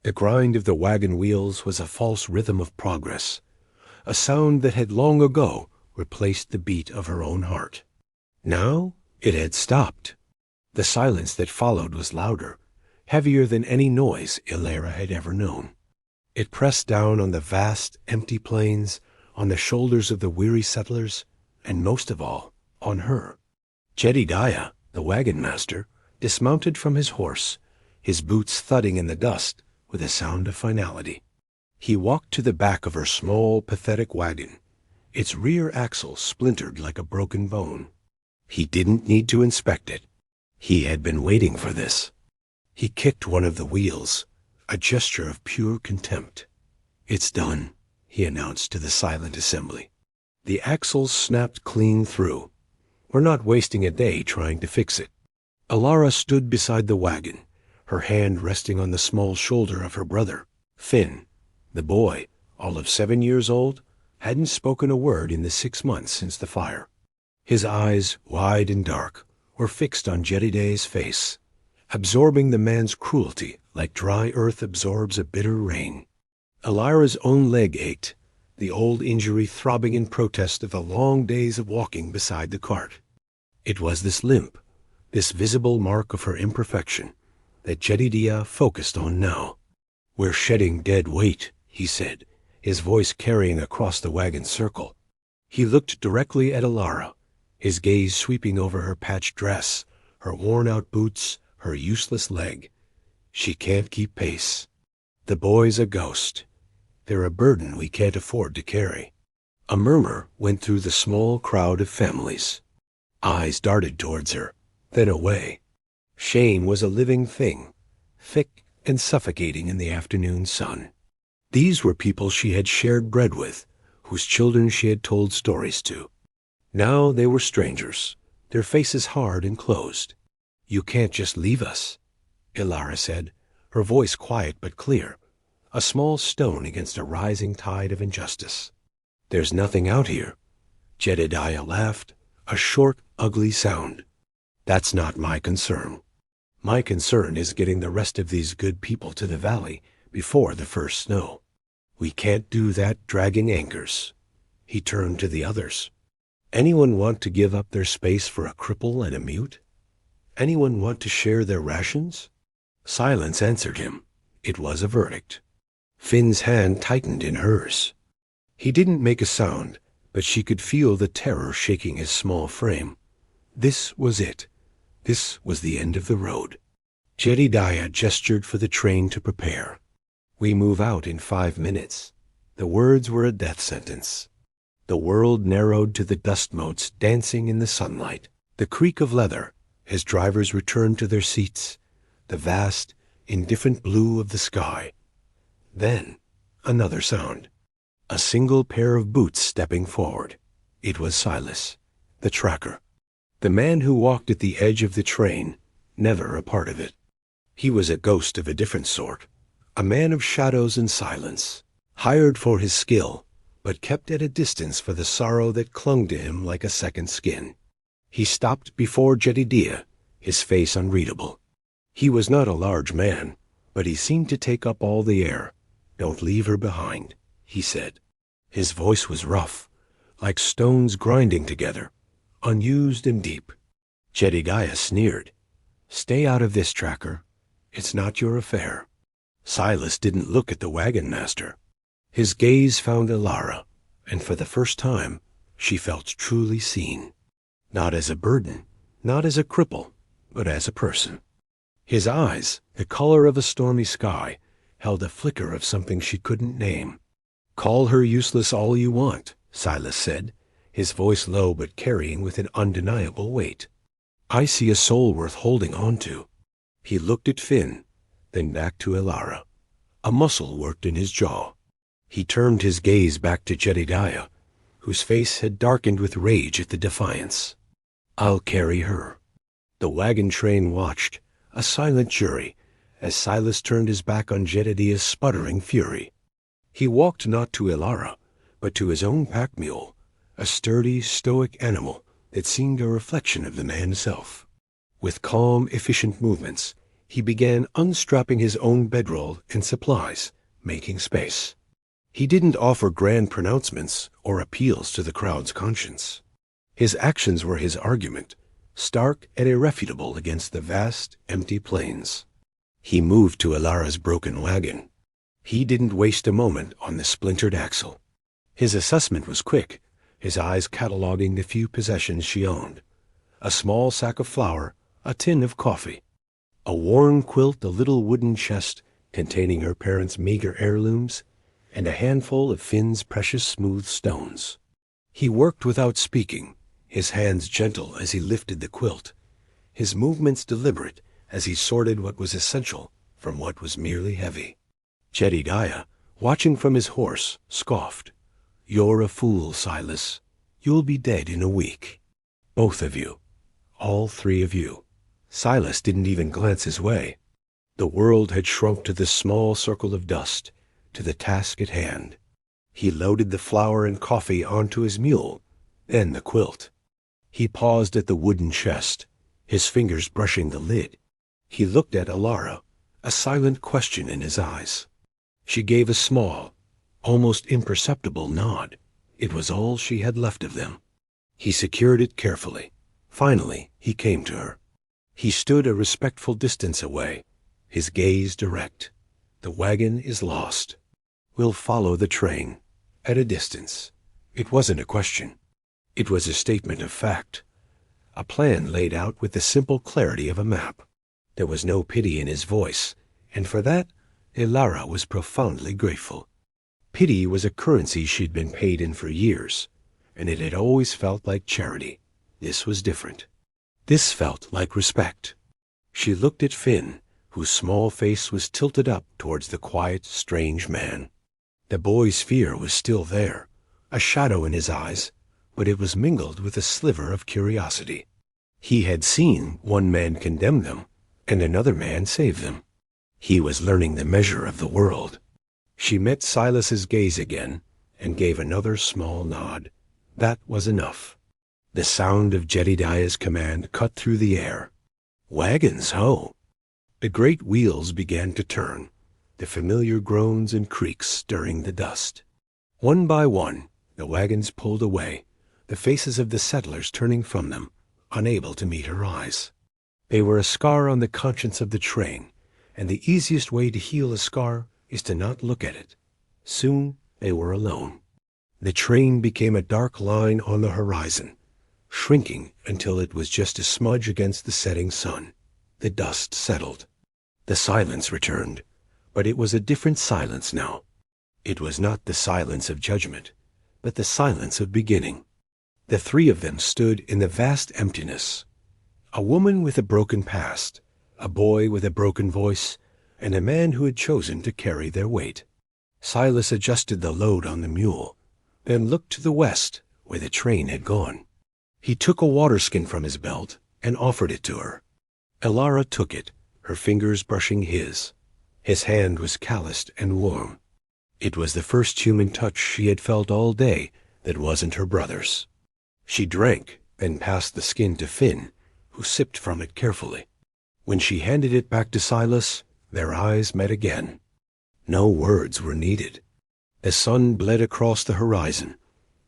The grind of the wagon wheels was a false rhythm of progress, a sound that had long ago replaced the beat of her own heart. Now it had stopped. The silence that followed was louder, heavier than any noise Elara had ever known. It pressed down on the vast, empty plains, on the shoulders of the weary settlers, and most of all, on her. Jedediah, the wagon master, dismounted from his horse, his boots thudding in the dust with a sound of finality. He walked to the back of her small, pathetic wagon, its rear axle splintered like a broken bone. He didn't need to inspect it. He had been waiting for this. He kicked one of the wheels, a gesture of pure contempt. "It's done," he announced to the silent assembly. The axles snapped clean through. "We're not wasting a day trying to fix it." Elara stood beside the wagon, her hand resting on the small shoulder of her brother. Finn, the boy, all of 7 years old, hadn't spoken a word in the 6 months since the fire. His eyes, wide and dark, were fixed on Jedediah's face, absorbing the man's cruelty like dry earth absorbs a bitter rain. Elara's own leg ached, the old injury throbbing in protest of the long days of walking beside the cart. It was this limp, this visible mark of her imperfection, that Jedediah focused on now. "We're shedding dead weight," he said, his voice carrying across the wagon circle. He looked directly at Elara, his gaze sweeping over her patched dress, her worn-out boots, her useless leg. "She can't keep pace. The boy's a ghost. They're a burden we can't afford to carry." A murmur went through the small crowd of families. Eyes darted towards her, then away. Shame was a living thing, thick and suffocating in the afternoon sun. These were people she had shared bread with, whose children she had told stories to. Now they were strangers, their faces hard and closed. "You can't just leave us," Elara said, her voice quiet but clear, a small stone against a rising tide of injustice. "There's nothing out here." Jedediah laughed, a short, ugly sound. "That's not my concern. My concern is getting the rest of these good people to the valley before the first snow. We can't do that dragging anchors." He turned to the others. "Anyone want to give up their space for a cripple and a mute? Anyone want to share their rations?" Silence answered him. It was a verdict. Finn's hand tightened in hers. He didn't make a sound, but she could feel the terror shaking his small frame. This was it. This was the end of the road. Jedediah gestured for the train to prepare. "We move out in 5 minutes." The words were a death sentence. The world narrowed to the dust motes dancing in the sunlight. The creak of leather, as drivers returned to their seats, the vast, indifferent blue of the sky. Then another sound. A single pair of boots stepping forward. It was Silas, the tracker. The man who walked at the edge of the train, never a part of it. He was a ghost of a different sort, a man of shadows and silence, hired for his skill, but kept at a distance for the sorrow that clung to him like a second skin. He stopped before Jedediah, his face unreadable. He was not a large man, but he seemed to take up all the air. "Don't leave her behind," he said. His voice was rough, like stones grinding together, unused and deep. Jedediah sneered. "Stay out of this, tracker. It's not your affair." Silas didn't look at the wagon master. His gaze found Elara, and for the first time she felt truly seen. Not as a burden, not as a cripple, but as a person. His eyes, the color of a stormy sky, held a flicker of something she couldn't name. "Call her useless all you want," Silas said, his voice low but carrying with an undeniable weight. "I see a soul worth holding on to." He looked at Finn, then back to Elara. A muscle worked in his jaw. He turned his gaze back to Jedediah, whose face had darkened with rage at the defiance. "I'll carry her." The wagon train watched, a silent jury, as Silas turned his back on Jedediah's sputtering fury. He walked not to Elara, but to his own pack mule, a sturdy, stoic animal that seemed a reflection of the man's self. With calm, efficient movements, He began unstrapping his own bedroll and supplies, making space. He didn't offer grand pronouncements or appeals to the crowd's conscience. His actions were his argument, stark and irrefutable against the vast, empty plains. He moved to Elara's broken wagon. He didn't waste a moment on the splintered axle. His assessment was quick, his eyes cataloging the few possessions she owned. A small sack of flour, a tin of coffee, a worn quilt, a little wooden chest containing her parents' meager heirlooms, and a handful of Finn's precious smooth stones. He worked without speaking, his hands gentle as he lifted the quilt, his movements deliberate as he sorted what was essential from what was merely heavy. Jedediah, watching from his horse, scoffed. "You're a fool, Silas. You'll be dead in a week. Both of you. All three of you." Silas didn't even glance his way. The world had shrunk to this small circle of dust, to the task at hand. He loaded the flour and coffee onto his mule, then the quilt. He paused at the wooden chest, his fingers brushing the lid. He looked at Elara, a silent question in his eyes. She gave a small, almost imperceptible nod. It was all she had left of them. He secured it carefully. Finally, he came to her. He stood a respectful distance away, his gaze direct. "The wagon is lost. We'll follow the train, at a distance." It wasn't a question. It was a statement of fact. A plan laid out with the simple clarity of a map. There was no pity in his voice, and for that, Elara was profoundly grateful. Pity was a currency she'd been paid in for years, and it had always felt like charity. This was different. This felt like respect. She looked at Finn, whose small face was tilted up towards the quiet, strange man. The boy's fear was still there, a shadow in his eyes, but it was mingled with a sliver of curiosity. He had seen one man condemn them, and another man save them. He was learning the measure of the world. She met Silas's gaze again, and gave another small nod. That was enough. The sound of Jedediah's command cut through the air. "Wagons, ho!" The great wheels began to turn, the familiar groans and creaks stirring the dust. One by one, the wagons pulled away, the faces of the settlers turning from them, unable to meet her eyes. They were a scar on the conscience of the train, and the easiest way to heal a scar is to not look at it. Soon they were alone. The train became a dark line on the horizon, shrinking until it was just a smudge against the setting sun. The dust settled. The silence returned, but it was a different silence now. It was not the silence of judgment, but the silence of beginning. The three of them stood in the vast emptiness. A woman with a broken past, a boy with a broken voice, and a man who had chosen to carry their weight. Silas adjusted the load on the mule, then looked to the west, where the train had gone. He took a waterskin from his belt and offered it to her. Elara took it, her fingers brushing his. His hand was calloused and warm. It was the first human touch she had felt all day that wasn't her brother's. She drank, then passed the skin to Finn, who sipped from it carefully. When she handed it back to Silas, their eyes met again. No words were needed. The sun bled across the horizon,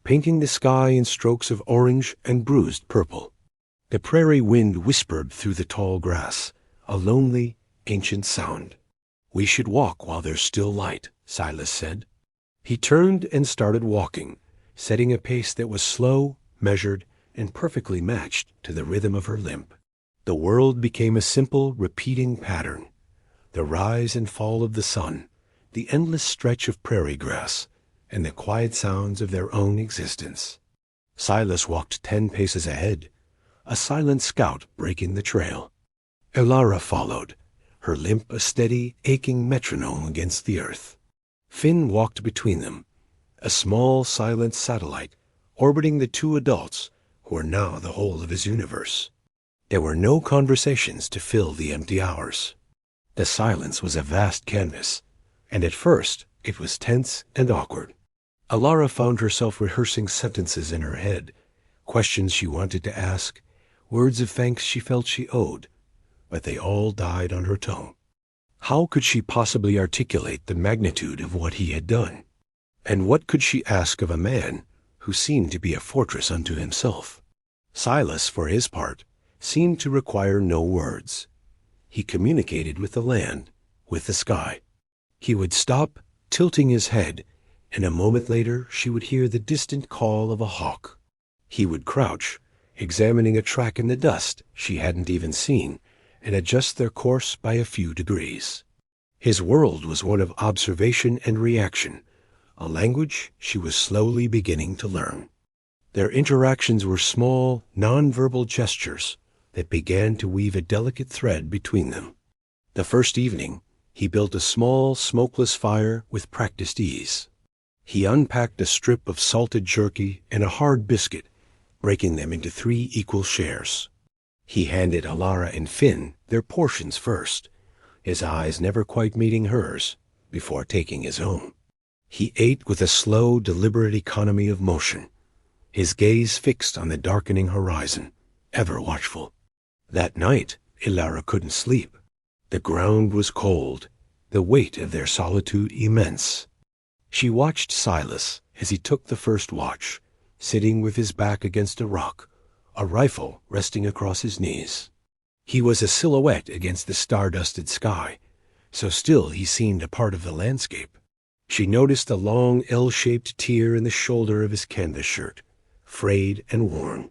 painting the sky in strokes of orange and bruised purple. The prairie wind whispered through the tall grass, a lonely, ancient sound. "We should walk while there's still light," Silas said. He turned and started walking, setting a pace that was slow, measured, and perfectly matched to the rhythm of her limp. The world became a simple, repeating pattern. The rise and fall of the sun, the endless stretch of prairie grass, and the quiet sounds of their own existence. Silas walked 10 paces ahead, a silent scout breaking the trail. Elara followed, her limp a steady, aching metronome against the earth. Finn walked between them, a small, silent satellite orbiting the two adults who were now the whole of his universe. There were no conversations to fill the empty hours. The silence was a vast canvas, and at first it was tense and awkward. Elara found herself rehearsing sentences in her head, questions she wanted to ask, words of thanks she felt she owed. but they all died on her tongue. How could she possibly articulate the magnitude of what he had done? And what could she ask of a man who seemed to be a fortress unto himself? Silas, for his part, seemed to require no words. He communicated with the land, with the sky. He would stop, tilting his head, and a moment later she would hear the distant call of a hawk. He would crouch, examining a track in the dust she hadn't even seen, and adjust their course by a few degrees. His world was one of observation and reaction, a language she was slowly beginning to learn. Their interactions were small, non-verbal gestures that began to weave a delicate thread between them. The first evening, he built a small, smokeless fire with practiced ease. He unpacked a strip of salted jerky and a hard biscuit, breaking them into 3 equal shares. He handed Elara and Finn their portions first, his eyes never quite meeting hers, before taking his own. He ate with a slow, deliberate economy of motion, his gaze fixed on the darkening horizon, ever watchful. That night, Elara couldn't sleep. The ground was cold, the weight of their solitude immense. She watched Silas as he took the first watch, sitting with his back against a rock, a rifle resting across his knees. He was a silhouette against the star-dusted sky, so still he seemed a part of the landscape. She noticed a long L-shaped tear in the shoulder of his canvas shirt, frayed and worn.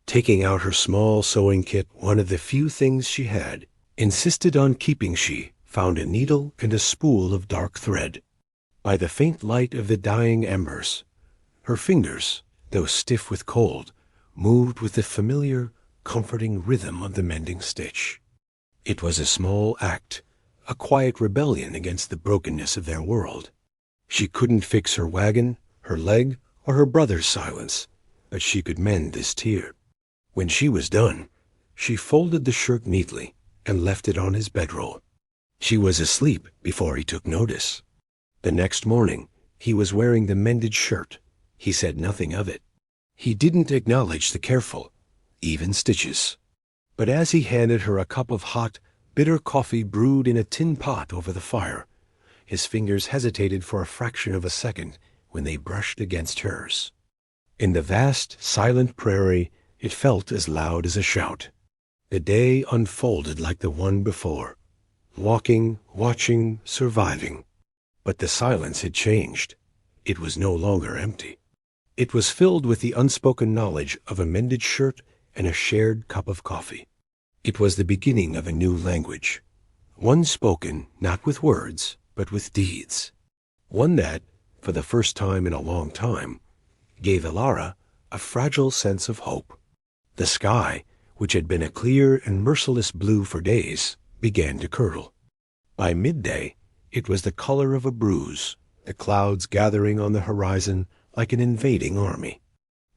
Taking out her small sewing kit, one of the few things she had, insisted on keeping, she found a needle and a spool of dark thread. By the faint light of the dying embers, her fingers, though stiff with cold, moved with the familiar, comforting rhythm of the mending stitch. It was a small act, a quiet rebellion against the brokenness of their world. She couldn't fix her wagon, her leg, or her brother's silence, but she could mend this tear. When she was done, she folded the shirt neatly and left it on his bedroll. She was asleep before he took notice. The next morning, he was wearing the mended shirt. He said nothing of it. He didn't acknowledge the careful, even stitches. But as he handed her a cup of hot, bitter coffee brewed in a tin pot over the fire, his fingers hesitated for a fraction of a second when they brushed against hers. In the vast, silent prairie, it felt as loud as a shout. The day unfolded like the one before, walking, watching, surviving. But the silence had changed. It was no longer empty. It was filled with the unspoken knowledge of a mended shirt and a shared cup of coffee. It was the beginning of a new language, one spoken not with words, but with deeds. One that, for the first time in a long time, gave Elara a fragile sense of hope. The sky, which had been a clear and merciless blue for days, began to curdle. By midday, it was the color of a bruise, the clouds gathering on the horizon like an invading army.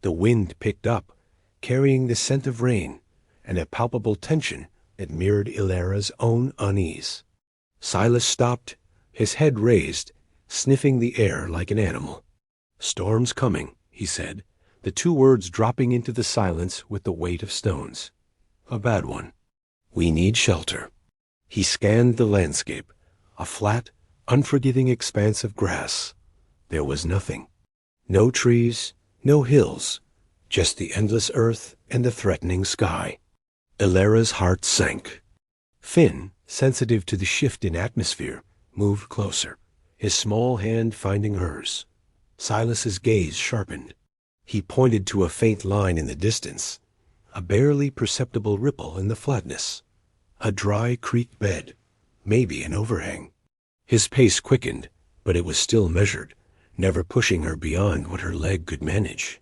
The wind picked up, carrying the scent of rain and a palpable tension that mirrored Elara's own unease. Silas stopped, his head raised, sniffing the air like an animal. "Storm's coming," he said, the 2 words dropping into the silence with the weight of stones. "A bad one. We need shelter." He scanned the landscape, a flat, unforgiving expanse of grass. There was nothing. No trees, no hills, just the endless earth and the threatening sky. Elara's heart sank. Finn, sensitive to the shift in atmosphere, moved closer, his small hand finding hers. Silas's gaze sharpened. He pointed to a faint line in the distance, a barely perceptible ripple in the flatness, a dry creek bed, maybe an overhang. His pace quickened, but it was still measured, never pushing her beyond what her leg could manage.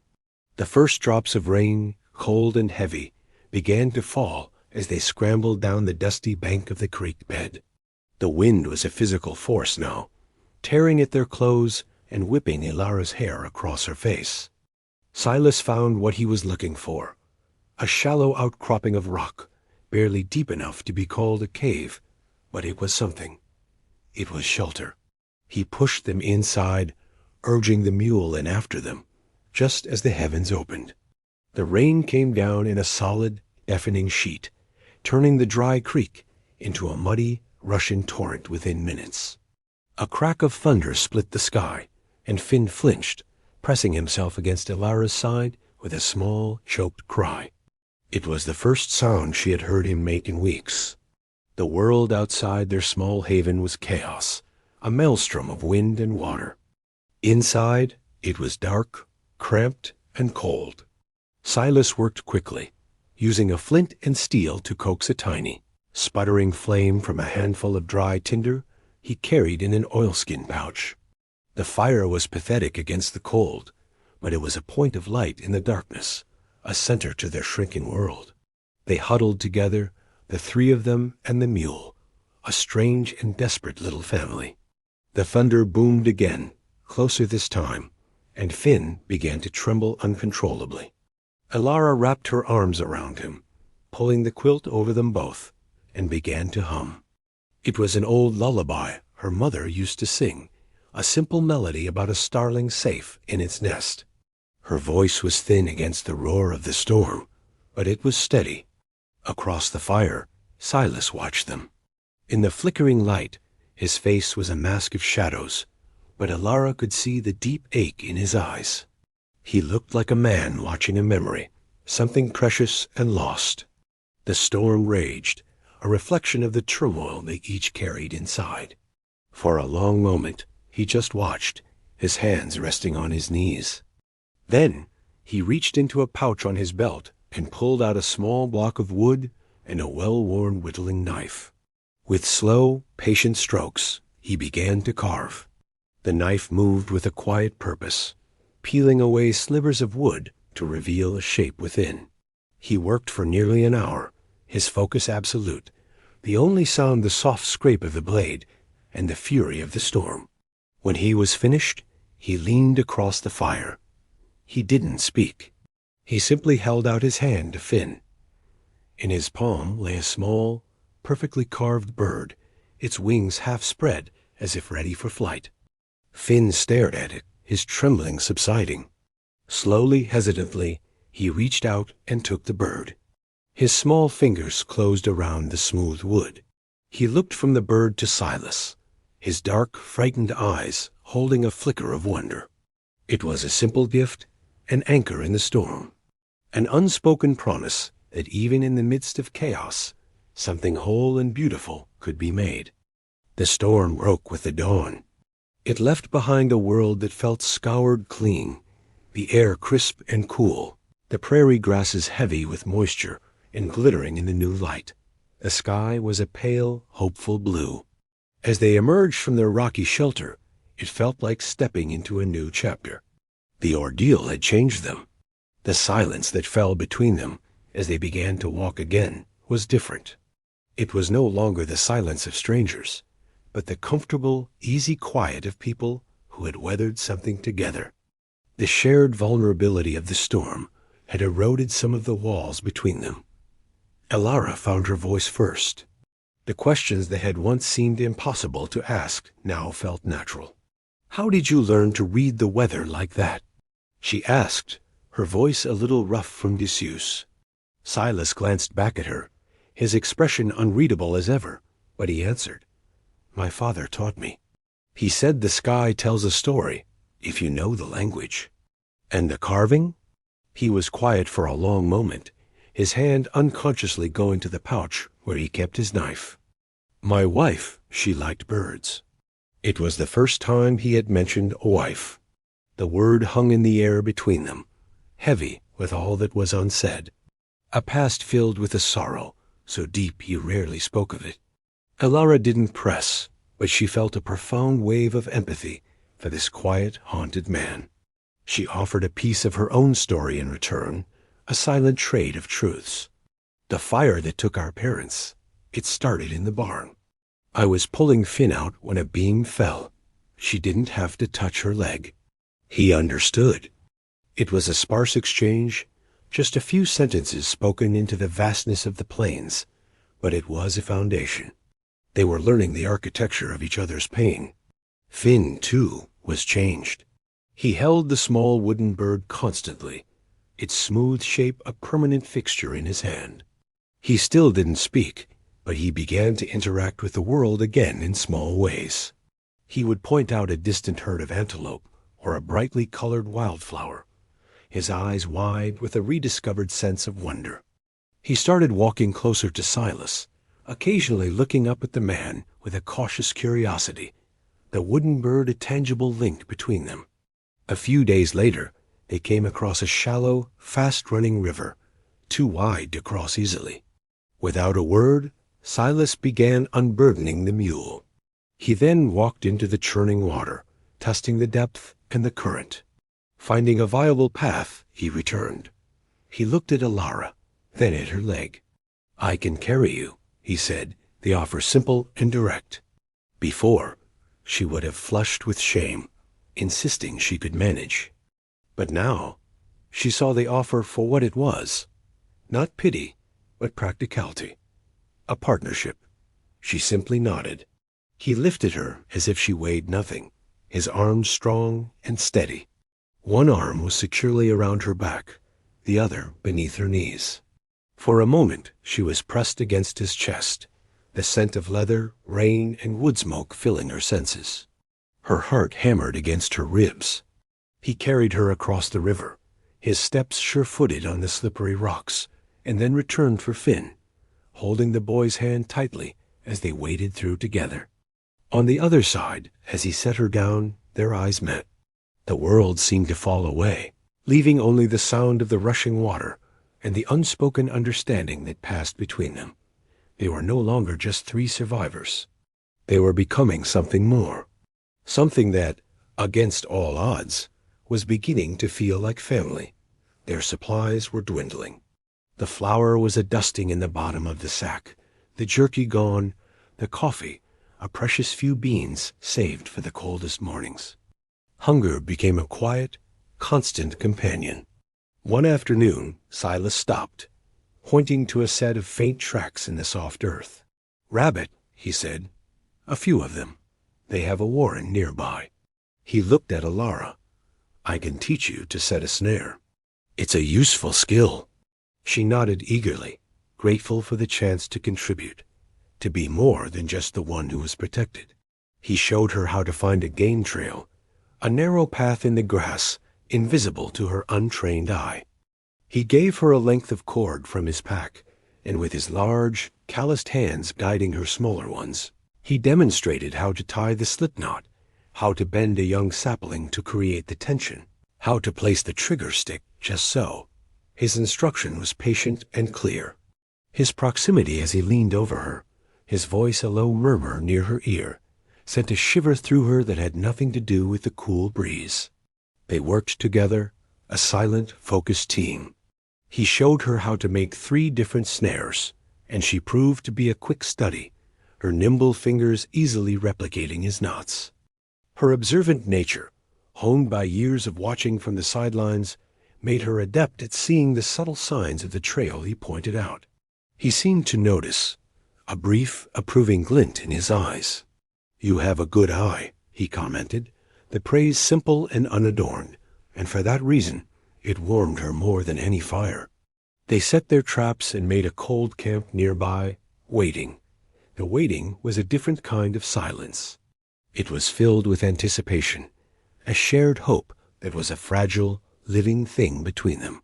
The first drops of rain, cold and heavy, began to fall as they scrambled down the dusty bank of the creek bed. The wind was a physical force now, tearing at their clothes and whipping Elara's hair across her face. Silas found what he was looking for, a shallow outcropping of rock, barely deep enough to be called a cave, but it was something. It was shelter. He pushed them inside, urging the mule in after them, just as the heavens opened. The rain came down in a solid, deafening sheet, turning the dry creek into a muddy, rushing torrent within minutes. A crack of thunder split the sky, and Finn flinched, pressing himself against Elara's side with a small, choked cry. It was the first sound she had heard him make in weeks. The world outside their small haven was chaos, a maelstrom of wind and water. Inside, it was dark, cramped, and cold. Silas worked quickly, using a flint and steel to coax a tiny, sputtering flame from a handful of dry tinder he carried in an oilskin pouch. The fire was pathetic against the cold, but it was a point of light in the darkness, a center to their shrinking world. They huddled together, the three of them and the mule, a strange and desperate little family. The thunder boomed again, closer this time, and Finn began to tremble uncontrollably. Elara wrapped her arms around him, pulling the quilt over them both, and began to hum. It was an old lullaby her mother used to sing, a simple melody about a starling safe in its nest. Her voice was thin against the roar of the storm, but it was steady. Across the fire, Silas watched them. In the flickering light, his face was a mask of shadows, but Elara could see the deep ache in his eyes. He looked like a man watching a memory, something precious and lost. The storm raged, a reflection of the turmoil they each carried inside. For a long moment, he just watched, his hands resting on his knees. Then, he reached into a pouch on his belt and pulled out a small block of wood and a well-worn whittling knife. With slow, patient strokes, he began to carve. The knife moved with a quiet purpose, peeling away slivers of wood to reveal a shape within. He worked for nearly an hour, his focus absolute, the only sound the soft scrape of the blade and the fury of the storm. When he was finished, he leaned across the fire. He didn't speak. He simply held out his hand to Finn. In his palm lay a small, perfectly carved bird, its wings half spread as if ready for flight. Finn stared at it, his trembling subsiding. Slowly, hesitantly, he reached out and took the bird. His small fingers closed around the smooth wood. He looked from the bird to Silas, his dark, frightened eyes holding a flicker of wonder. It was a simple gift, an anchor in the storm, an unspoken promise that even in the midst of chaos, something whole and beautiful could be made. The storm broke with the dawn. It left behind a world that felt scoured clean, the air crisp and cool, the prairie grasses heavy with moisture and glittering in the new light. The sky was a pale, hopeful blue. As they emerged from their rocky shelter, it felt like stepping into a new chapter. The ordeal had changed them. The silence that fell between them as they began to walk again was different. It was no longer the silence of strangers, but the comfortable, easy quiet of people who had weathered something together. The shared vulnerability of the storm had eroded some of the walls between them. Elara found her voice first. The questions that had once seemed impossible to ask now felt natural. "How did you learn to read the weather like that?" she asked, her voice a little rough from disuse. Silas glanced back at her, his expression unreadable as ever, but he answered, "My father taught me. He said the sky tells a story, if you know the language." "And the carving?" He was quiet for a long moment, his hand unconsciously going to the pouch where he kept his knife. "My wife, she liked birds." It was the first time he had mentioned a wife. The word hung in the air between them, heavy with all that was unsaid. A past filled with a sorrow, so deep he rarely spoke of it. Elara didn't press, but she felt a profound wave of empathy for this quiet, haunted man. She offered a piece of her own story in return, a silent trade of truths. "The fire that took our parents, it started in the barn. I was pulling Finn out when a beam fell. She didn't have to touch her leg." He understood. It was a sparse exchange, just a few sentences spoken into the vastness of the plains, but it was a foundation. They were learning the architecture of each other's pain. Finn, too, was changed. He held the small wooden bird constantly, its smooth shape a permanent fixture in his hand. He still didn't speak, but he began to interact with the world again in small ways. He would point out a distant herd of antelope or a brightly colored wildflower, his eyes wide with a rediscovered sense of wonder. He started walking closer to Silas, occasionally looking up at the man with a cautious curiosity, the wooden bird a tangible link between them. A few days later, they came across a shallow, fast-running river, too wide to cross easily. Without a word, Silas began unburdening the mule. He then walked into the churning water, testing the depth and the current. Finding a viable path, he returned. He looked at Elara, then at her leg. "I can carry you," he said, the offer simple and direct. Before, she would have flushed with shame, insisting she could manage. But now, she saw the offer for what it was. Not pity, but practicality. A partnership. She simply nodded. He lifted her as if she weighed nothing, his arms strong and steady. One arm was securely around her back, the other beneath her knees. For a moment she was pressed against his chest, the scent of leather, rain, and wood smoke filling her senses. Her heart hammered against her ribs. He carried her across the river, his steps sure-footed on the slippery rocks, and then returned for Finn, holding the boy's hand tightly as they waded through together. On the other side, as he set her down, their eyes met. The world seemed to fall away, leaving only the sound of the rushing water and the unspoken understanding that passed between them. They were no longer just three survivors. They were becoming something more. Something that, against all odds, was beginning to feel like family. Their supplies were dwindling. The flour was a dusting in the bottom of the sack, the jerky gone, the coffee, a precious few beans saved for the coldest mornings. Hunger became a quiet, constant companion. One afternoon, Silas stopped, pointing to a set of faint tracks in the soft earth. "Rabbit," he said. "A few of them. They have a warren nearby." He looked at Elara. "I can teach you to set a snare. It's a useful skill." She nodded eagerly, grateful for the chance to contribute, to be more than just the one who was protected. He showed her how to find a game trail, a narrow path in the grass, invisible to her untrained eye. He gave her a length of cord from his pack, and with his large, calloused hands guiding her smaller ones, he demonstrated how to tie the slip knot, how to bend a young sapling to create the tension, how to place the trigger stick just so. His instruction was patient and clear. His proximity as he leaned over her, his voice a low murmur near her ear, sent a shiver through her that had nothing to do with the cool breeze. They worked together, a silent, focused team. He showed her how to make 3 different snares, and she proved to be a quick study, her nimble fingers easily replicating his knots. Her observant nature, honed by years of watching from the sidelines, made her adept at seeing the subtle signs of the trail he pointed out. He seemed to notice, a brief, approving glint in his eyes. "You have a good eye," he commented, the praise simple and unadorned, and for that reason it warmed her more than any fire. They set their traps and made a cold camp nearby, waiting. The waiting was a different kind of silence. It was filled with anticipation, a shared hope that was a fragile, living thing between them.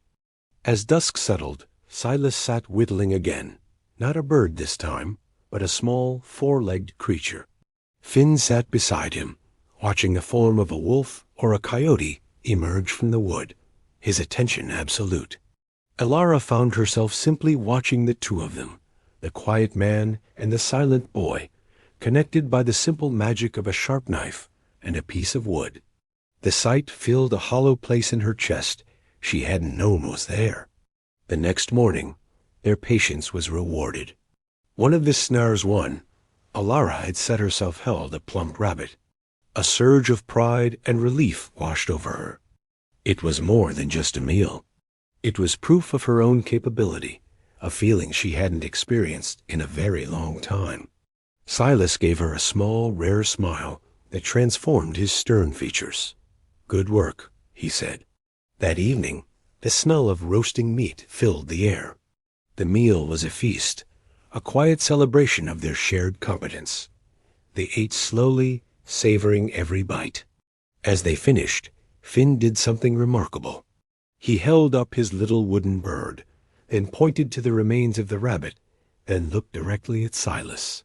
As dusk settled, Silas sat whittling again, not a bird this time, but a small, 4-legged creature. Finn sat beside him, watching the form of a wolf or a coyote emerge from the wood, his attention absolute. Elara found herself simply watching the two of them, the quiet man and the silent boy, connected by the simple magic of a sharp knife and a piece of wood. The sight filled a hollow place in her chest she hadn't known was there. The next morning, their patience was rewarded. One of the snares won. Elara had set herself held a plump rabbit. A surge of pride and relief washed over her. It was more than just a meal. It was proof of her own capability, a feeling she hadn't experienced in a very long time. Silas gave her a small, rare smile that transformed his stern features. "Good work," he said. That evening, the smell of roasting meat filled the air. The meal was a feast, a quiet celebration of their shared competence. They ate slowly, savoring every bite. As they finished, Finn did something remarkable. He held up his little wooden bird, then pointed to the remains of the rabbit, then looked directly at Silas.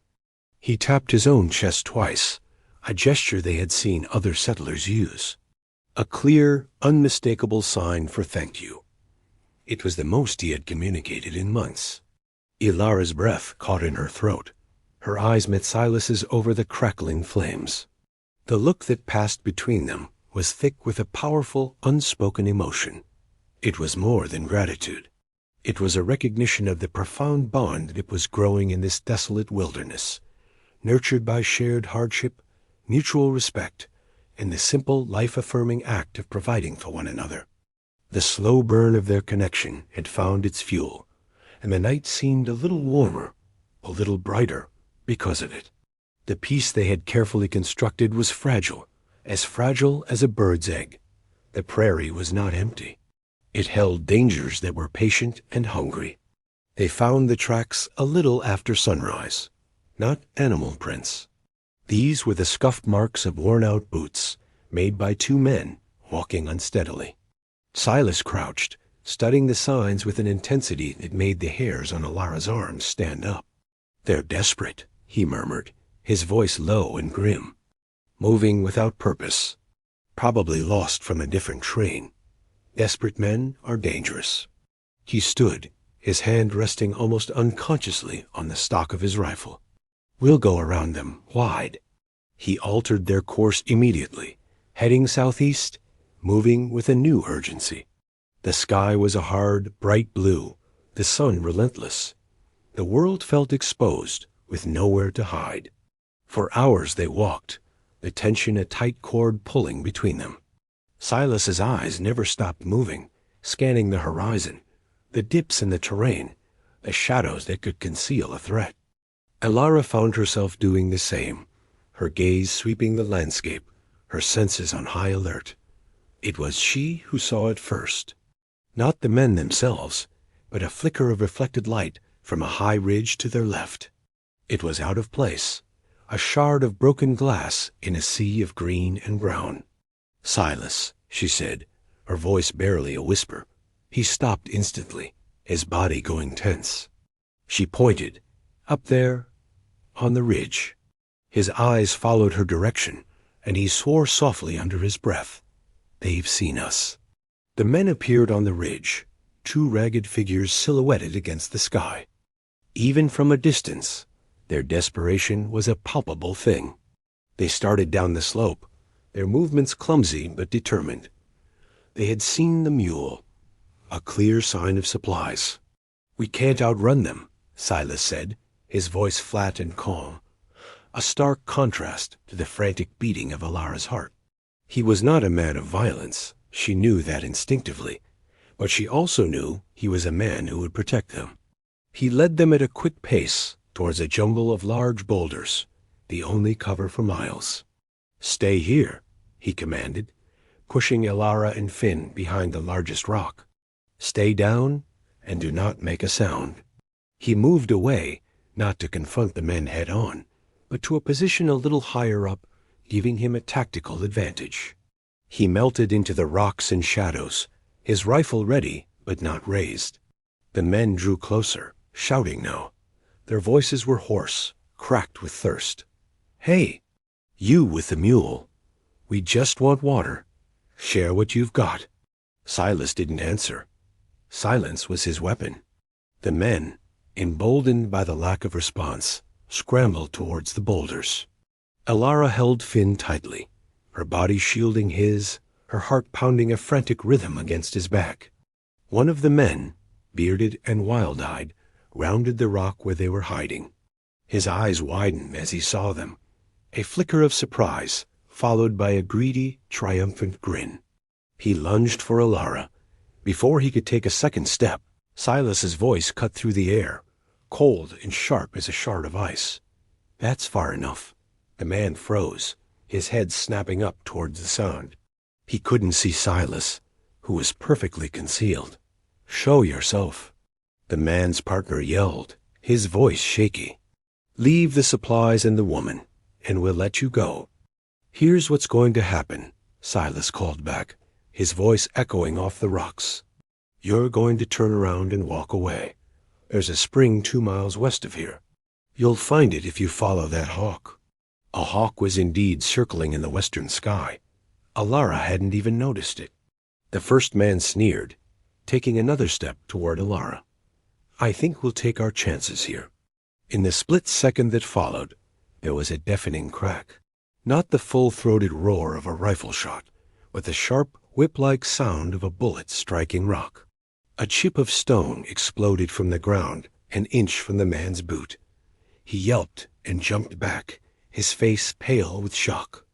He tapped his own chest twice, a gesture they had seen other settlers use. A clear, unmistakable sign for thank you. It was the most he had communicated in months. Elara's breath caught in her throat. Her eyes met Silas's over the crackling flames. The look that passed between them was thick with a powerful, unspoken emotion. It was more than gratitude. It was a recognition of the profound bond that was growing in this desolate wilderness, nurtured by shared hardship, mutual respect, and the simple, life-affirming act of providing for one another. The slow burn of their connection had found its fuel, and the night seemed a little warmer, a little brighter, because of it. The peace they had carefully constructed was fragile as a bird's egg. The prairie was not empty. It held dangers that were patient and hungry. They found the tracks a little after sunrise, not animal prints. These were the scuffed marks of worn-out boots, made by two men walking unsteadily. Silas crouched, studying the signs with an intensity that made the hairs on Elara's arms stand up. "They're desperate," he murmured, his voice low and grim. "Moving without purpose. Probably lost from a different train. Desperate men are dangerous." He stood, his hand resting almost unconsciously on the stock of his rifle. "We'll go around them, wide." He altered their course immediately, heading southeast, moving with a new urgency. The sky was a hard, bright blue, the sun relentless. The world felt exposed, with nowhere to hide. For hours they walked, the tension a tight cord pulling between them. Silas's eyes never stopped moving, scanning the horizon, the dips in the terrain, the shadows that could conceal a threat. Elara found herself doing the same, her gaze sweeping the landscape, her senses on high alert. It was she who saw it first. Not the men themselves, but a flicker of reflected light from a high ridge to their left. It was out of place, a shard of broken glass in a sea of green and brown. "Silas," she said, her voice barely a whisper. He stopped instantly, his body going tense. She pointed, up there, on the ridge. His eyes followed her direction, and he swore softly under his breath. "They've seen us." The men appeared on the ridge, two ragged figures silhouetted against the sky. Even from a distance, their desperation was a palpable thing. They started down the slope, their movements clumsy but determined. They had seen the mule, a clear sign of supplies. "We can't outrun them," Silas said, his voice flat and calm, a stark contrast to the frantic beating of Elara's heart. He was not a man of violence, she knew that instinctively, but she also knew he was a man who would protect them. He led them at a quick pace towards a jungle of large boulders, the only cover for miles. "Stay here," he commanded, pushing Elara and Finn behind the largest rock. "Stay down and do not make a sound." He moved away, not to confront the men head-on, but to a position a little higher up, giving him a tactical advantage. He melted into the rocks and shadows, his rifle ready but not raised. The men drew closer, shouting now. Their voices were hoarse, cracked with thirst. "Hey, you with the mule. We just want water. Share what you've got." Silas didn't answer. Silence was his weapon. The men, emboldened by the lack of response, scrambled towards the boulders. Elara held Finn tightly, her body shielding his, her heart pounding a frantic rhythm against his back. One of the men, bearded and wild-eyed, rounded the rock where they were hiding. His eyes widened as he saw them, a flicker of surprise, followed by a greedy, triumphant grin. He lunged for Elara. Before he could take a second step, Silas's voice cut through the air, cold and sharp as a shard of ice. "That's far enough." The man froze, his head snapping up towards the sound. He couldn't see Silas, who was perfectly concealed. "Show yourself." The man's partner yelled, his voice shaky. "Leave the supplies and the woman, and we'll let you go." "Here's what's going to happen," Silas called back, his voice echoing off the rocks. "You're going to turn around and walk away. There's a spring 2 miles west of here. You'll find it if you follow that hawk." A hawk was indeed circling in the western sky. Elara hadn't even noticed it. The first man sneered, taking another step toward Elara. "I think we'll take our chances here." In the split second that followed, there was a deafening crack. Not the full-throated roar of a rifle shot, but the sharp, whip-like sound of a bullet striking rock. A chip of stone exploded from the ground, an inch from the man's boot. He yelped and jumped back, his face pale with shock.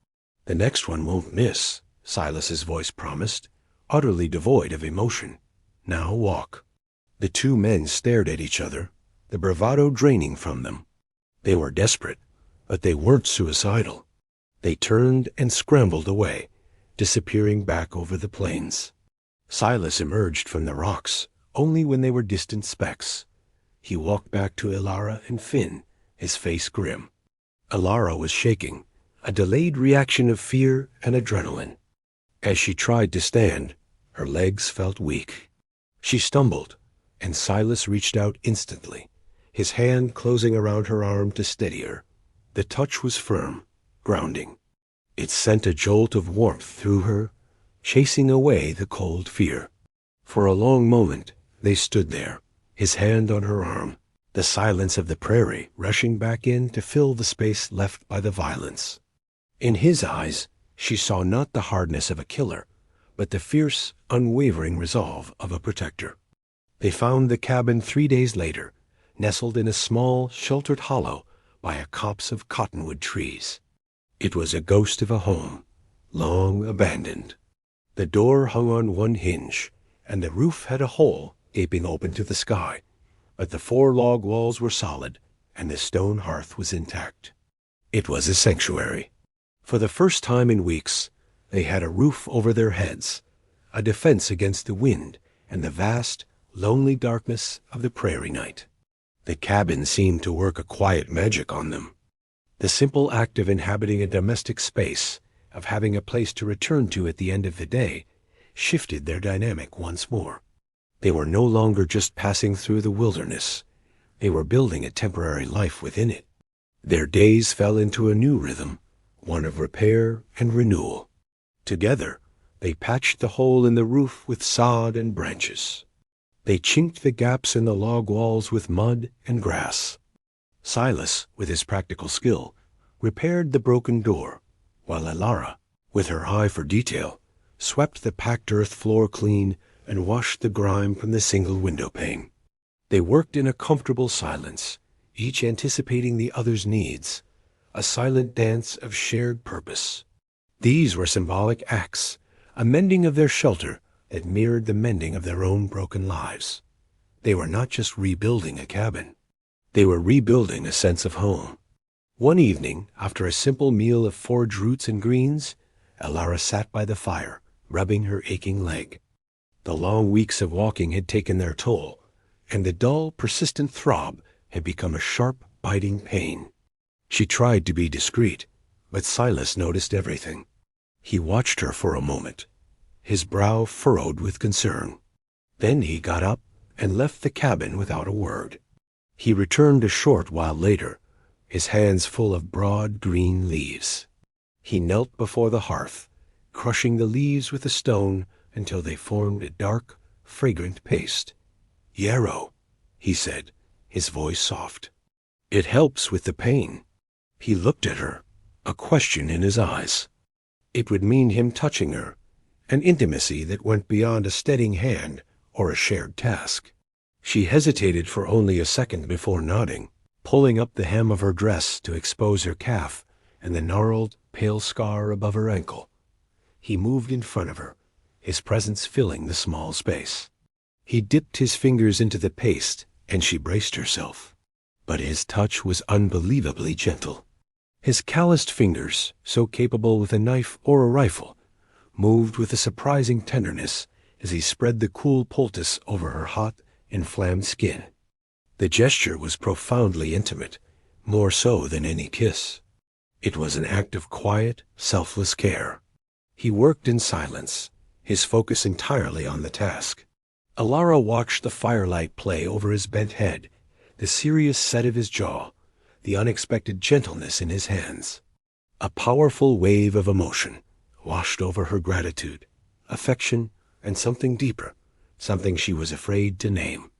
"The next one won't miss," Silas's voice promised, utterly devoid of emotion. "Now walk." The two men stared at each other, the bravado draining from them. They were desperate, but they weren't suicidal. They turned and scrambled away, disappearing back over the plains. Silas emerged from the rocks only when they were distant specks. He walked back to Elara and Finn, his face grim. Elara was shaking, a delayed reaction of fear and adrenaline. As she tried to stand, her legs felt weak. She stumbled, and Silas reached out instantly, his hand closing around her arm to steady her. The touch was firm, grounding. It sent a jolt of warmth through her, chasing away the cold fear. For a long moment they stood there, his hand on her arm, the silence of the prairie rushing back in to fill the space left by the violence. In his eyes, she saw not the hardness of a killer, but the fierce, unwavering resolve of a protector. They found the cabin 3 days later, nestled in a small, sheltered hollow by a copse of cottonwood trees. It was a ghost of a home, long abandoned. The door hung on one hinge, and the roof had a hole gaping open to the sky, but the 4 log walls were solid, and the stone hearth was intact. It was a sanctuary. For the first time in weeks, they had a roof over their heads, a defense against the wind and the vast, lonely darkness of the prairie night. The cabin seemed to work a quiet magic on them. The simple act of inhabiting a domestic space, of having a place to return to at the end of the day, shifted their dynamic once more. They were no longer just passing through the wilderness. They were building a temporary life within it. Their days fell into a new rhythm, one of repair and renewal. Together, they patched the hole in the roof with sod and branches. They chinked the gaps in the log walls with mud and grass. Silas, with his practical skill, repaired the broken door, while Elara, with her eye for detail, swept the packed earth floor clean and washed the grime from the single window pane. They worked in a comfortable silence, each anticipating the other's needs, a silent dance of shared purpose. These were symbolic acts, a mending of their shelter that mirrored the mending of their own broken lives. They were not just rebuilding a cabin. They were rebuilding a sense of home. One evening, after a simple meal of forage roots and greens, Elara sat by the fire, rubbing her aching leg. The long weeks of walking had taken their toll, and the dull, persistent throb had become a sharp, biting pain. She tried to be discreet, but Silas noticed everything. He watched her for a moment, his brow furrowed with concern. Then he got up and left the cabin without a word. He returned a short while later, his hands full of broad green leaves. He knelt before the hearth, crushing the leaves with a stone until they formed a dark, fragrant paste. "Yarrow," he said, his voice soft. "It helps with the pain." He looked at her, a question in his eyes. It would mean him touching her, an intimacy that went beyond a steadying hand or a shared task. She hesitated for only a second before nodding, pulling up the hem of her dress to expose her calf and the gnarled, pale scar above her ankle. He moved in front of her, his presence filling the small space. He dipped his fingers into the paste, and she braced herself. But his touch was unbelievably gentle. His calloused fingers, so capable with a knife or a rifle, moved with a surprising tenderness as he spread the cool poultice over her hot inflamed skin. The gesture was profoundly intimate, more so than any kiss. It was an act of quiet, selfless care. He worked in silence, his focus entirely on the task. Elara watched the firelight play over his bent head, the serious set of his jaw, the unexpected gentleness in his hands. A powerful wave of emotion washed over her gratitude, affection, and something deeper, something she was afraid to name.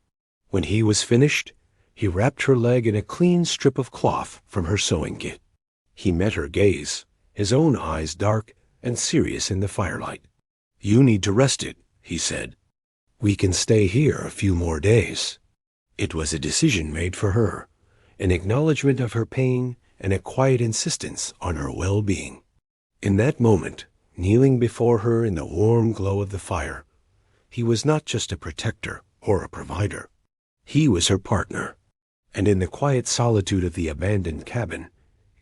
When he was finished, he wrapped her leg in a clean strip of cloth from her sewing kit. He met her gaze, his own eyes dark and serious in the firelight. "You need to rest it," he said. "We can stay here a few more days." It was a decision made for her, an acknowledgement of her pain and a quiet insistence on her well-being. In that moment, kneeling before her in the warm glow of the fire, he was not just a protector or a provider. He was her partner. And in the quiet solitude of the abandoned cabin,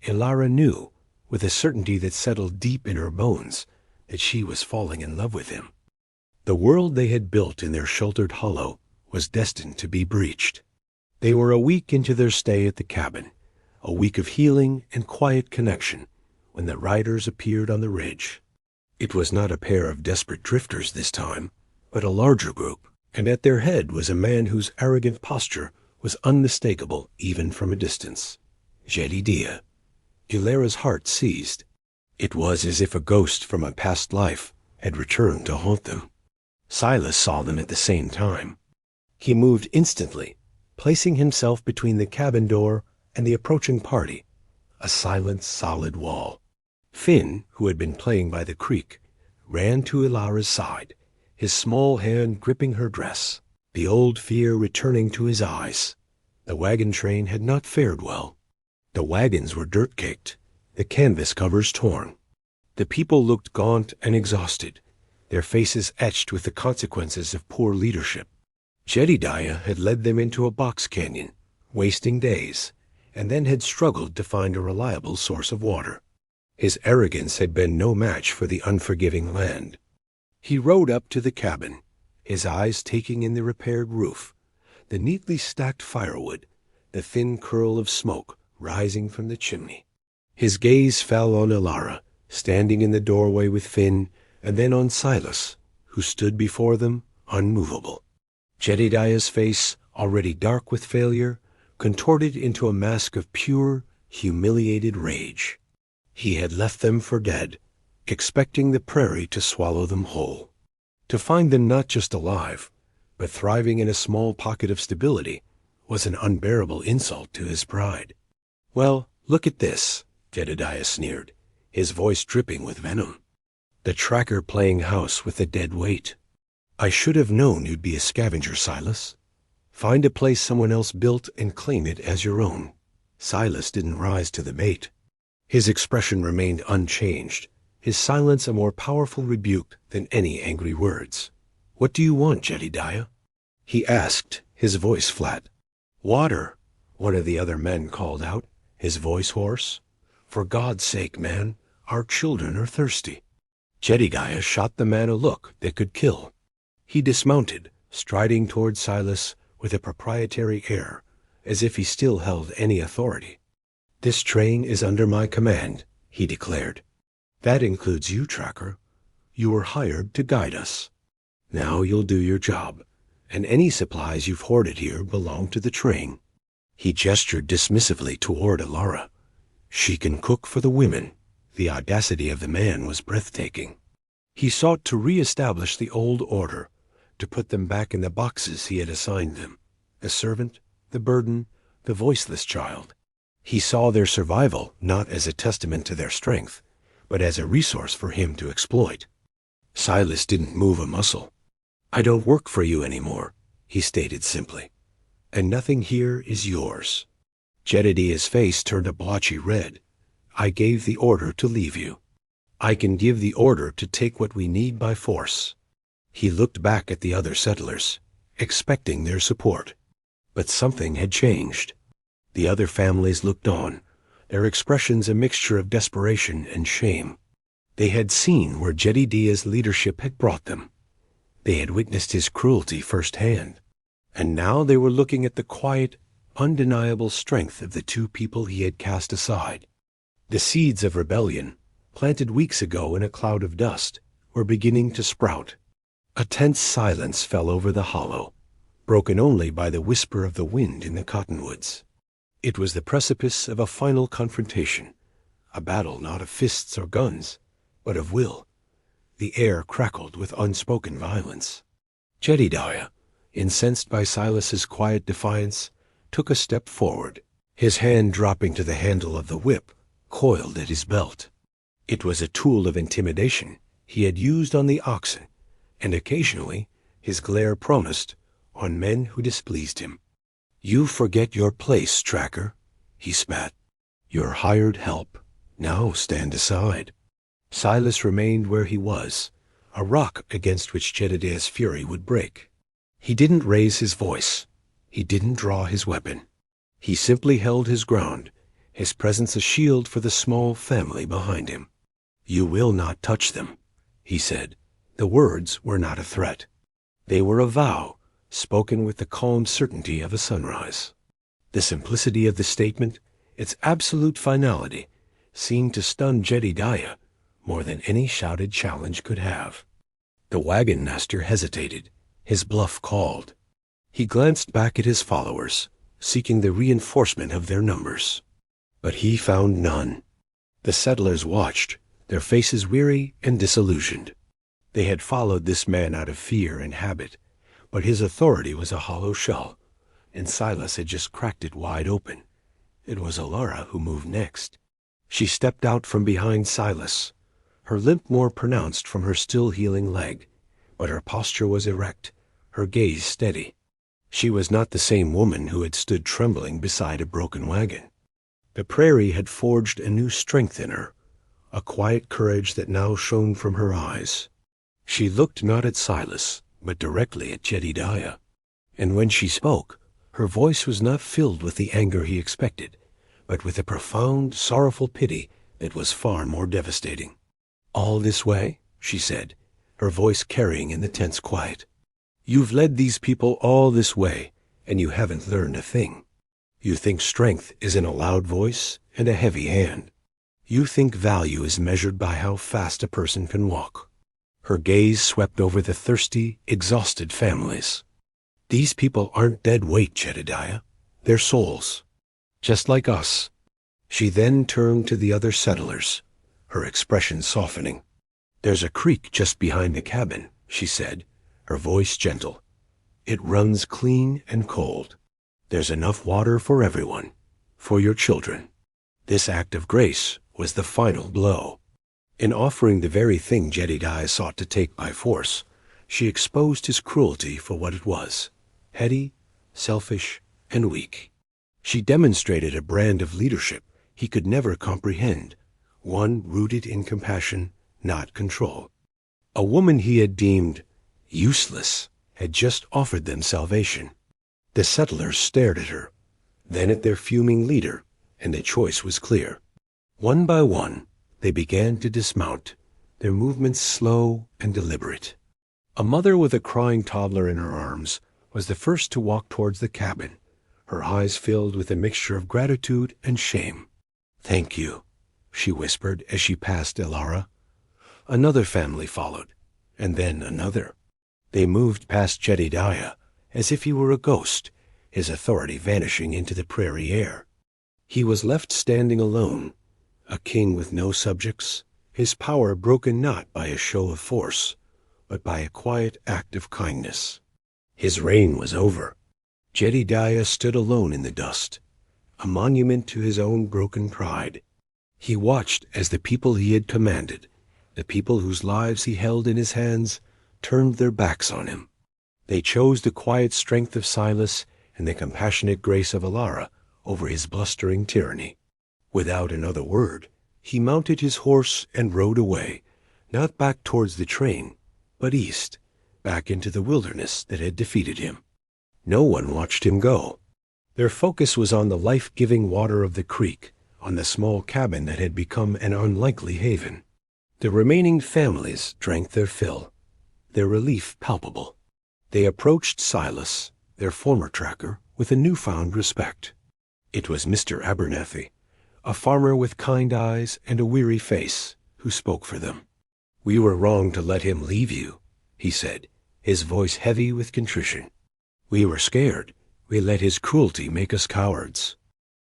Elara knew, with a certainty that settled deep in her bones, that she was falling in love with him. The world they had built in their sheltered hollow was destined to be breached. They were a week into their stay at the cabin, a week of healing and quiet connection, when the riders appeared on the ridge. It was not a pair of desperate drifters this time, but a larger group, and at their head was a man whose arrogant posture was unmistakable even from a distance. Jedediah. Elara's heart seized. It was as if a ghost from a past life had returned to haunt them. Silas saw them at the same time. He moved instantly, placing himself between the cabin door and the approaching party, a silent, solid wall. Finn, who had been playing by the creek, ran to Elara's side, his small hand gripping her dress, the old fear returning to his eyes. The wagon train had not fared well. The wagons were dirt-caked, the canvas covers torn. The people looked gaunt and exhausted, their faces etched with the consequences of poor leadership. Jedediah had led them into a box canyon, wasting days, and then had struggled to find a reliable source of water. His arrogance had been no match for the unforgiving land. He rode up to the cabin, his eyes taking in the repaired roof, the neatly stacked firewood, the thin curl of smoke rising from the chimney. His gaze fell on Elara, standing in the doorway with Finn, and then on Silas, who stood before them, unmovable. Jedediah's face, already dark with failure, contorted into a mask of pure, humiliated rage. He had left them for dead, expecting the prairie to swallow them whole. To find them not just alive, but thriving in a small pocket of stability, was an unbearable insult to his pride. "Well, look at this," Jedediah sneered, his voice dripping with venom. "The tracker playing house with the dead weight. I should have known you'd be a scavenger, Silas. Find a place someone else built and claim it as your own." Silas didn't rise to the bait. His expression remained unchanged, his silence a more powerful rebuke than any angry words. "What do you want, Jedediah?" he asked, his voice flat. "Water," one of the other men called out, his voice hoarse. "For God's sake, man, our children are thirsty." Jedediah shot the man a look that could kill. He dismounted, striding toward Silas with a proprietary air, as if he still held any authority. "This train is under my command," he declared. "That includes you, Tracker. You were hired to guide us. Now you'll do your job, and any supplies you've hoarded here belong to the train." He gestured dismissively toward Elara. "She can cook for the women." The audacity of the man was breathtaking. He sought to re-establish the old order, to put them back in the boxes he had assigned them, the servant, the burden, the voiceless child. He saw their survival not as a testament to their strength, but as a resource for him to exploit. Silas didn't move a muscle. "I don't work for you anymore," he stated simply, "and nothing here is yours." Jedediah's face turned a blotchy red. "I gave the order to leave you. I can give the order to take what we need by force." He looked back at the other settlers, expecting their support. But something had changed. The other families looked on, their expressions a mixture of desperation and shame. They had seen where Jedediah's leadership had brought them. They had witnessed his cruelty firsthand. And now they were looking at the quiet, undeniable strength of the two people he had cast aside. The seeds of rebellion, planted weeks ago in a cloud of dust, were beginning to sprout. A tense silence fell over the hollow, broken only by the whisper of the wind in the cottonwoods. It was the precipice of a final confrontation, a battle not of fists or guns, but of will. The air crackled with unspoken violence. Jedediah, incensed by Silas's quiet defiance, took a step forward, his hand dropping to the handle of the whip, coiled at his belt. It was a tool of intimidation he had used on the oxen, and occasionally, his glare promised, on men who displeased him. "You forget your place, tracker," he spat. "You're hired help. Now stand aside." Silas remained where he was, a rock against which Jedediah's fury would break. He didn't raise his voice. He didn't draw his weapon. He simply held his ground, his presence a shield for the small family behind him. "You will not touch them," he said. The words were not a threat. They were a vow, spoken with the calm certainty of a sunrise. The simplicity of the statement, its absolute finality, seemed to stun Jedediah more than any shouted challenge could have. The wagon master hesitated, his bluff called. He glanced back at his followers, seeking the reinforcement of their numbers. But he found none. The settlers watched, their faces weary and disillusioned. They had followed this man out of fear and habit, but his authority was a hollow shell, and Silas had just cracked it wide open. It was Elara who moved next. She stepped out from behind Silas, her limp more pronounced from her still healing leg, but her posture was erect, her gaze steady. She was not the same woman who had stood trembling beside a broken wagon. The prairie had forged a new strength in her, a quiet courage that now shone from her eyes. She looked not at Silas, but directly at Jedediah, and when she spoke, her voice was not filled with the anger he expected, but with a profound, sorrowful pity that was far more devastating. "All this way?" she said, her voice carrying in the tense quiet. "You've led these people all this way, and you haven't learned a thing. You think strength is in a loud voice and a heavy hand. You think value is measured by how fast a person can walk." Her gaze swept over the thirsty, exhausted families. "These people aren't dead weight, Jedediah. They're souls, just like us." She then turned to the other settlers, her expression softening. "There's a creek just behind the cabin," she said, her voice gentle. "It runs clean and cold. There's enough water for everyone, for your children." This act of grace was the final blow. In offering the very thing Jedediah sought to take by force, she exposed his cruelty for what it was, petty, selfish, and weak. She demonstrated a brand of leadership he could never comprehend, one rooted in compassion, not control. A woman he had deemed useless had just offered them salvation. The settlers stared at her, then at their fuming leader, and the choice was clear. One by one, they began to dismount, their movements slow and deliberate. A mother with a crying toddler in her arms was the first to walk towards the cabin, her eyes filled with a mixture of gratitude and shame. "Thank you," she whispered as she passed Elara. Another family followed, and then another. They moved past Jedediah as if he were a ghost, his authority vanishing into the prairie air. He was left standing alone, a king with no subjects, his power broken not by a show of force, but by a quiet act of kindness. His reign was over. Jedediah stood alone in the dust, a monument to his own broken pride. He watched as the people he had commanded, the people whose lives he held in his hands, turned their backs on him. They chose the quiet strength of Silas and the compassionate grace of Elara over his blustering tyranny. Without another word, he mounted his horse and rode away, not back towards the train, but east, back into the wilderness that had defeated him. No one watched him go. Their focus was on the life-giving water of the creek, on the small cabin that had become an unlikely haven. The remaining families drank their fill, their relief palpable. They approached Silas, their former tracker with a newfound respect. It was Mr. Abernethy, a farmer with kind eyes and a weary face, who spoke for them. "We were wrong to let him leave you," he said, his voice heavy with contrition. "We were scared. We let his cruelty make us cowards."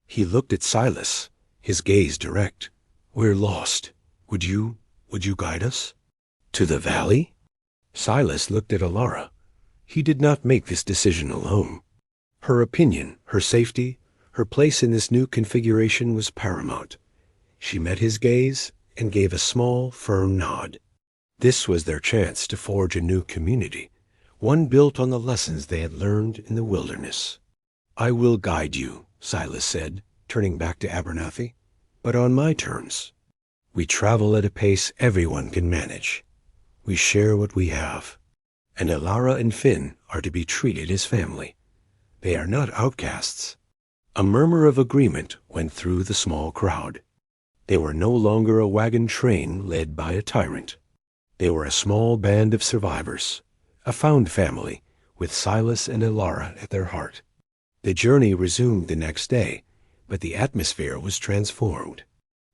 He looked at Silas, his gaze direct. "We're lost. Would you guide us?" "To the valley?" Silas looked at Elara. He did not make this decision alone. Her opinion, her safety, her place in this new configuration was paramount. She met his gaze and gave a small, firm nod. This was their chance to forge a new community, one built on the lessons they had learned in the wilderness. "I will guide you," Silas said, turning back to Abernethy, "but on my terms. We travel at a pace everyone can manage. We share what we have. And Elara and Finn are to be treated as family. They are not outcasts." A murmur of agreement went through the small crowd. They were no longer a wagon train led by a tyrant. They were a small band of survivors, a found family, with Silas and Elara at their heart. The journey resumed the next day, but the atmosphere was transformed.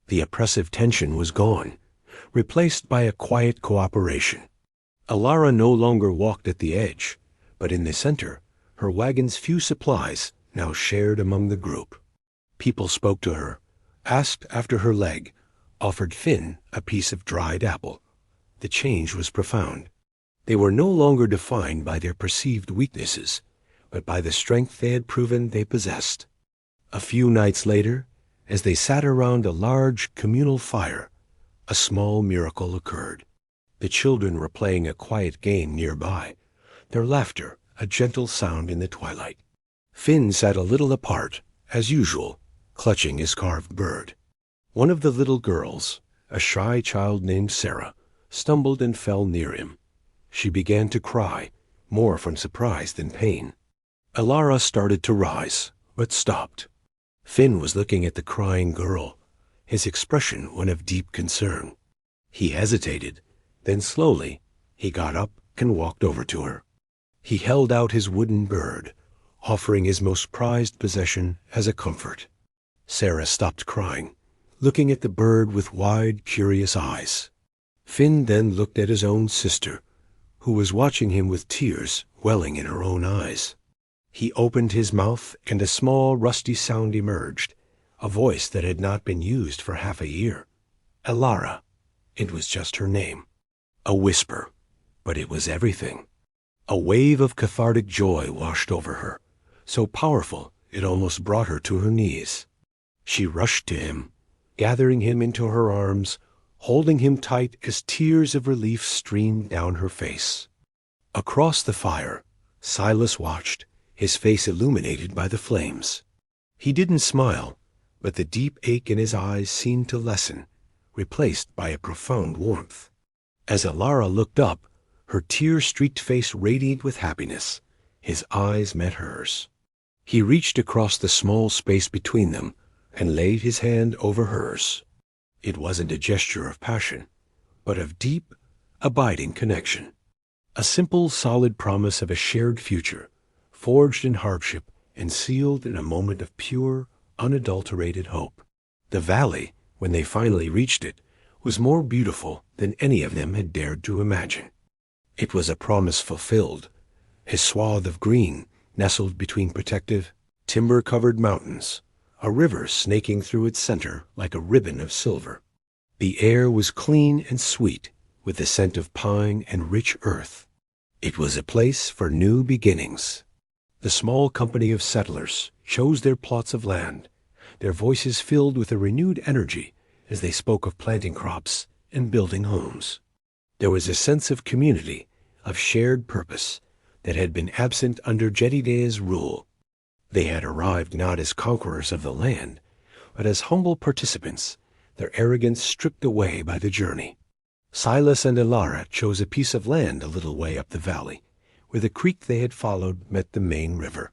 The oppressive tension was gone, replaced by a quiet cooperation. Elara no longer walked at the edge, but in the center, her wagon's few supplies now shared among the group. People spoke to her, asked after her leg, offered Finn a piece of dried apple. The change was profound. They were no longer defined by their perceived weaknesses, but by the strength they had proven they possessed. A few nights later, as they sat around a large communal fire, a small miracle occurred. The children were playing a quiet game nearby, their laughter a gentle sound in the twilight. Finn sat a little apart, as usual, clutching his carved bird. One of the little girls, a shy child named Sarah, stumbled and fell near him. She began to cry, more from surprise than pain. Elara started to rise, but stopped. Finn was looking at the crying girl, his expression one of deep concern. He hesitated, then slowly he got up and walked over to her. He held out his wooden bird, offering his most prized possession as a comfort. Sarah stopped crying, looking at the bird with wide, curious eyes. Finn then looked at his own sister, who was watching him with tears welling in her own eyes. He opened his mouth, and a small, rusty sound emerged, a voice that had not been used for half a year. Elara. It was just her name. A whisper, but it was everything. A wave of cathartic joy washed over her, so powerful it almost brought her to her knees. She rushed to him, gathering him into her arms, holding him tight as tears of relief streamed down her face. Across the fire, Silas watched, his face illuminated by the flames. He didn't smile, but the deep ache in his eyes seemed to lessen, replaced by a profound warmth. As Elara looked up, her tear-streaked face radiant with happiness, his eyes met hers. He reached across the small space between them and laid his hand over hers. It wasn't a gesture of passion, but of deep, abiding connection. A simple, solid promise of a shared future, forged in hardship and sealed in a moment of pure, unadulterated hope. The valley, when they finally reached it, was more beautiful than any of them had dared to imagine. It was a promise fulfilled, a swath of green nestled between protective, timber-covered mountains, a river snaking through its center like a ribbon of silver. The air was clean and sweet, with the scent of pine and rich earth. It was a place for new beginnings. The small company of settlers chose their plots of land, their voices filled with a renewed energy as they spoke of planting crops and building homes. There was a sense of community, of shared purpose, that had been absent under Jedidah's rule. They had arrived not as conquerors of the land, but as humble participants, their arrogance stripped away by the journey. Silas and Elara chose a piece of land a little way up the valley, where the creek they had followed met the main river.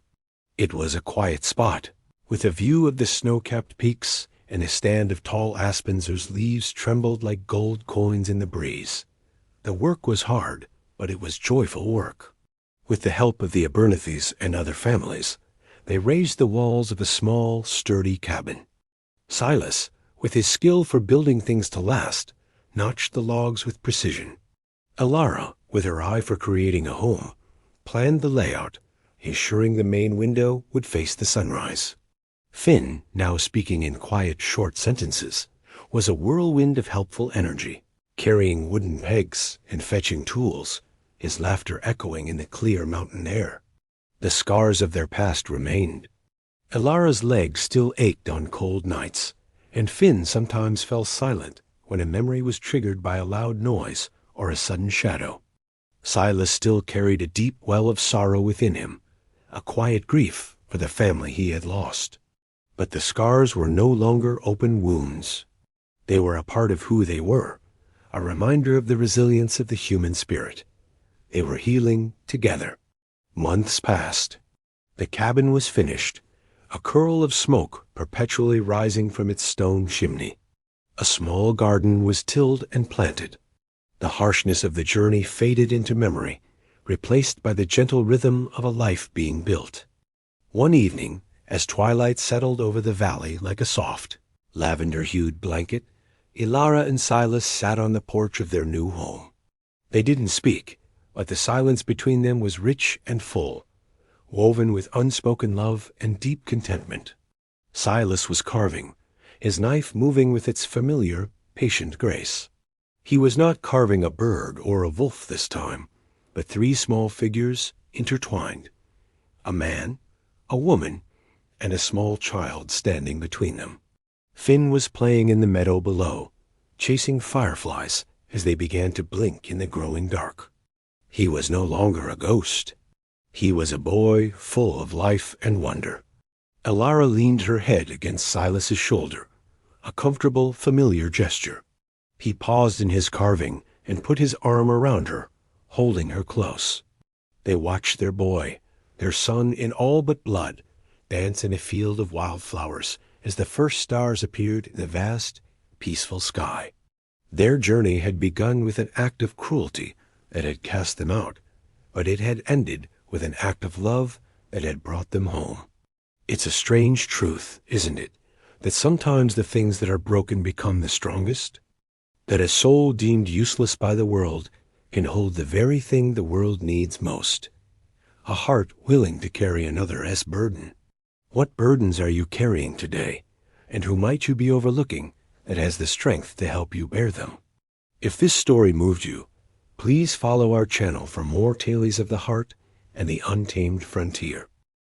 It was a quiet spot, with a view of the snow-capped peaks and a stand of tall aspens whose leaves trembled like gold coins in the breeze. The work was hard, but it was joyful work. With the help of the Abernethys and other families, they raised the walls of a small, sturdy cabin. Silas, with his skill for building things to last, notched the logs with precision. Elara, with her eye for creating a home, planned the layout, ensuring the main window would face the sunrise. Finn, now speaking in quiet, short sentences, was a whirlwind of helpful energy, carrying wooden pegs and fetching tools, his laughter echoing in the clear mountain air. The scars of their past remained. Elara's legs still ached on cold nights, and Finn sometimes fell silent when a memory was triggered by a loud noise or a sudden shadow. Silas still carried a deep well of sorrow within him, a quiet grief for the family he had lost. But the scars were no longer open wounds. They were a part of who they were, a reminder of the resilience of the human spirit. They were healing together. Months passed. The cabin was finished, a curl of smoke perpetually rising from its stone chimney. A small garden was tilled and planted. The harshness of the journey faded into memory, replaced by the gentle rhythm of a life being built. One evening, as twilight settled over the valley like a soft, lavender-hued blanket, Elara and Silas sat on the porch of their new home. They didn't speak, but the silence between them was rich and full, woven with unspoken love and deep contentment. Silas was carving, his knife moving with its familiar, patient grace. He was not carving a bird or a wolf this time, but three small figures intertwined. A man, a woman, and a small child standing between them. Finn was playing in the meadow below, chasing fireflies as they began to blink in the growing dark. He was no longer a ghost. He was a boy full of life and wonder. Elara leaned her head against Silas's shoulder, a comfortable, familiar gesture. He paused in his carving and put his arm around her, holding her close. They watched their boy, their son in all but blood, dance in a field of wildflowers as the first stars appeared in the vast, peaceful sky. Their journey had begun with an act of cruelty that had cast them out, but it had ended with an act of love that had brought them home. It's a strange truth, isn't it, that sometimes the things that are broken become the strongest? That a soul deemed useless by the world can hold the very thing the world needs most. A heart willing to carry another's burden. What burdens are you carrying today, and who might you be overlooking that has the strength to help you bear them? If this story moved you, please follow our channel for more tales of the heart and the untamed frontier.